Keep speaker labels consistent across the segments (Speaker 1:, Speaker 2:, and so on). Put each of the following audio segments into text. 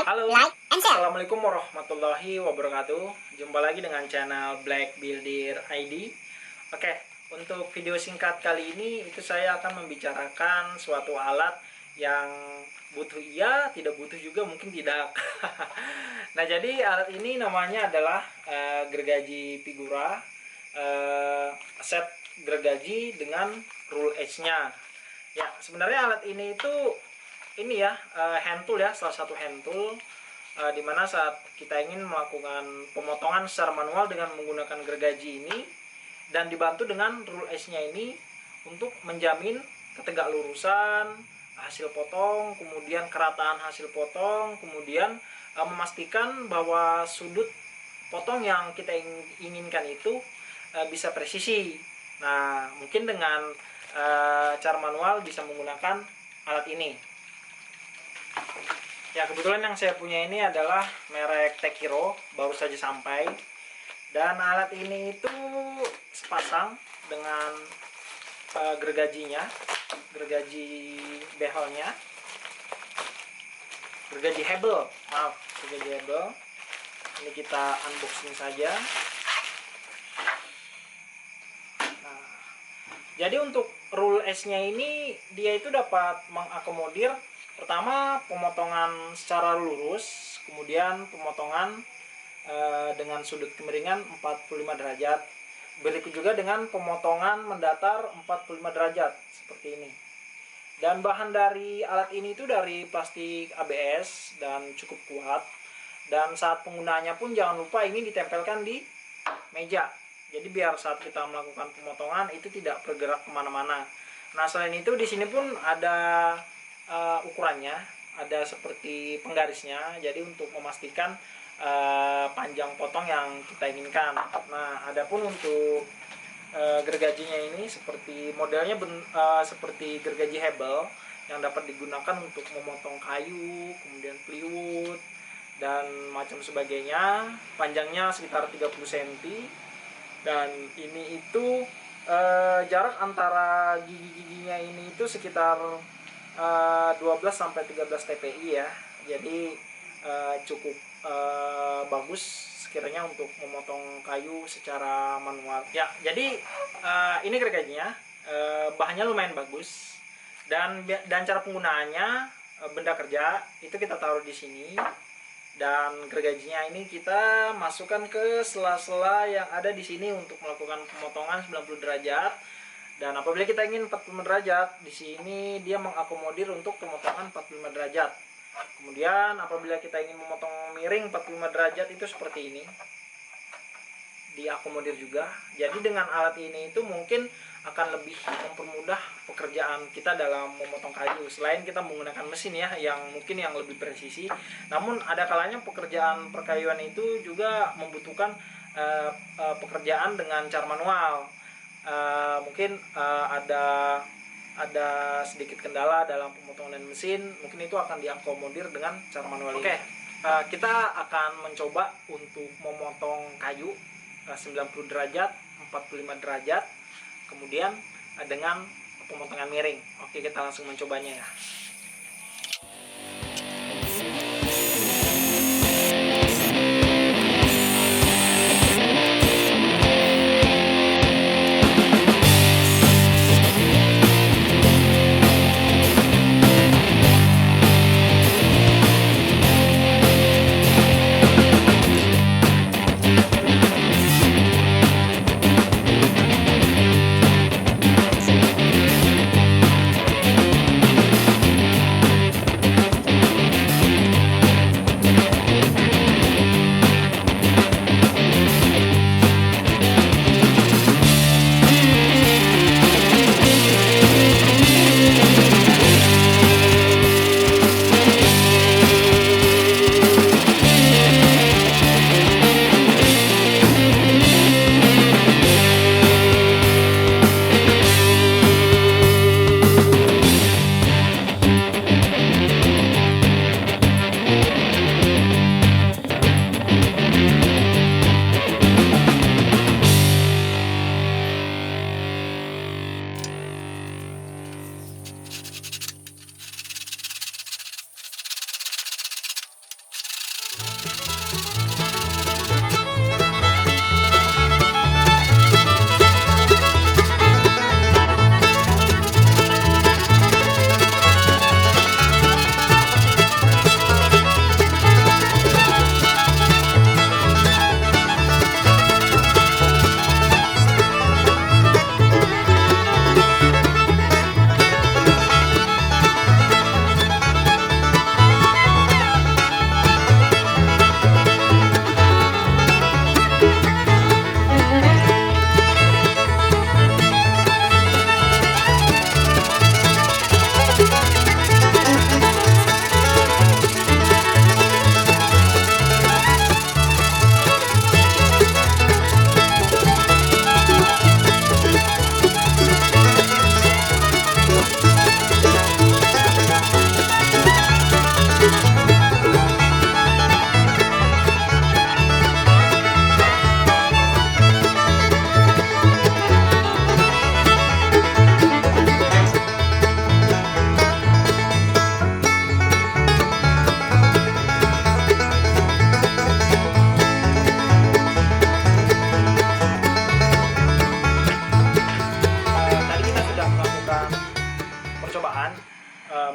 Speaker 1: Halo, Assalamualaikum warahmatullahi wabarakatuh. Jumpa lagi dengan channel Black Builder ID. Oke, untuk video singkat kali ini itu saya akan membicarakan suatu alat yang butuh iya, tidak butuh juga mungkin tidak. Nah, jadi alat ini namanya adalah gergaji figura, set gergaji dengan rule edge-nya. Ya, sebenarnya alat ini itu hand tool ya, salah satu hand tool dimana saat kita ingin melakukan pemotongan secara manual dengan menggunakan gergaji ini dan dibantu dengan rule edge-nya ini untuk menjamin ketegak lurusan hasil potong, kemudian kerataan hasil potong, kemudian memastikan bahwa sudut potong yang kita inginkan itu bisa presisi. Nah, mungkin dengan cara manual bisa menggunakan alat ini. Ya, kebetulan yang saya punya ini adalah merek Tekiro, baru saja sampai. Dan alat ini itu sepasang dengan gergajinya, gergaji behelnya, gergaji hebel, gergaji hebel. Ini kita unboxing saja. Nah, jadi untuk rule edge-nya ini dia itu dapat mengakomodir pertama pemotongan secara lurus, kemudian pemotongan dengan sudut kemiringan 45 derajat. Berikut juga dengan pemotongan mendatar 45 derajat seperti ini. Dan bahan dari alat ini itu dari plastik ABS dan cukup kuat. Dan saat penggunaannya pun jangan lupa ini ditempelkan di meja. Jadi biar saat kita melakukan pemotongan itu tidak bergerak kemana-mana. Nah, selain itu di sini pun ada ukurannya, ada seperti penggarisnya, jadi untuk memastikan panjang potong yang kita inginkan. Nah, adapun untuk gergajinya ini seperti modelnya seperti gergaji hebel yang dapat digunakan untuk memotong kayu, kemudian plywood dan macam sebagainya. Panjangnya sekitar 30 cm dan ini itu jarak antara gigi-giginya ini itu sekitar 12-13 TPI ya, jadi cukup bagus sekiranya untuk memotong kayu secara manual ya. Jadi ini gergajinya, bahannya lumayan bagus dan cara penggunaannya, benda kerja itu kita taruh di sini dan gergajinya ini kita masukkan ke sela-sela yang ada di sini untuk melakukan pemotongan 90 derajat. Dan apabila kita ingin 45 derajat, di sini dia mengakomodir untuk pemotongan 45 derajat. Kemudian apabila kita ingin memotong miring 45 derajat itu seperti ini, diakomodir juga. Jadi dengan alat ini itu mungkin akan lebih mempermudah pekerjaan kita dalam memotong kayu. Selain kita menggunakan mesin ya, yang mungkin yang lebih presisi, namun ada kalanya pekerjaan perkayuan itu juga membutuhkan pekerjaan dengan cara manual. Mungkin ada sedikit kendala dalam pemotongan mesin, mungkin itu akan diakomodir dengan cara manual. Oke, kita akan mencoba untuk memotong kayu 90 derajat, 45 derajat, kemudian dengan pemotongan miring. Oke, kita langsung mencobanya ya.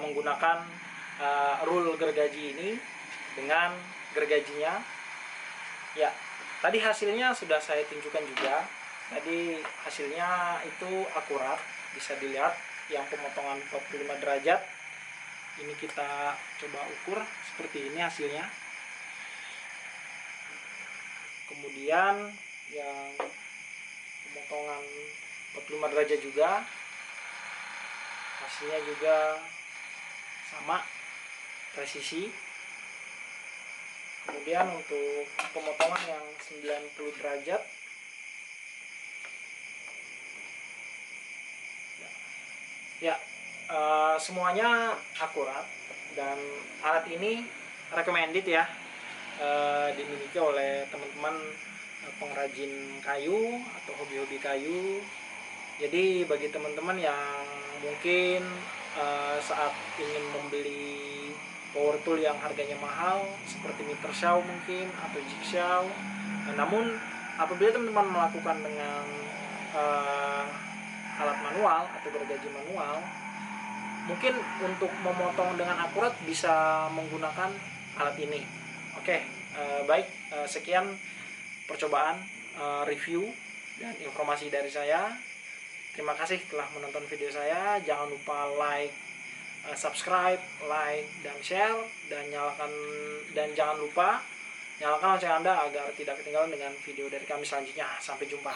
Speaker 1: menggunakan rule gergaji ini dengan gergajinya. Ya, tadi hasilnya sudah saya tunjukkan juga. Tadi hasilnya itu akurat, bisa dilihat yang pemotongan 45 derajat. Ini kita coba ukur seperti ini hasilnya. Kemudian yang pemotongan 45 derajat juga hasilnya juga sama, presisi. Kemudian untuk pemotongan yang 90 derajat ya, semuanya akurat, dan alat ini recommended ya, dimiliki oleh teman-teman pengrajin kayu atau hobi-hobi kayu. Jadi bagi teman-teman yang mungkin saat ingin membeli power tool yang harganya mahal seperti meter saw mungkin atau jigsaw, namun apabila teman-teman melakukan dengan alat manual atau gergaji manual, mungkin untuk memotong dengan akurat bisa menggunakan alat ini. Oke, baik, sekian percobaan review dan informasi dari saya. Terima kasih telah menonton video saya. Jangan lupa like, subscribe, like, dan share, dan jangan lupa nyalakan lonceng Anda agar tidak ketinggalan dengan video dari kami selanjutnya. Sampai jumpa.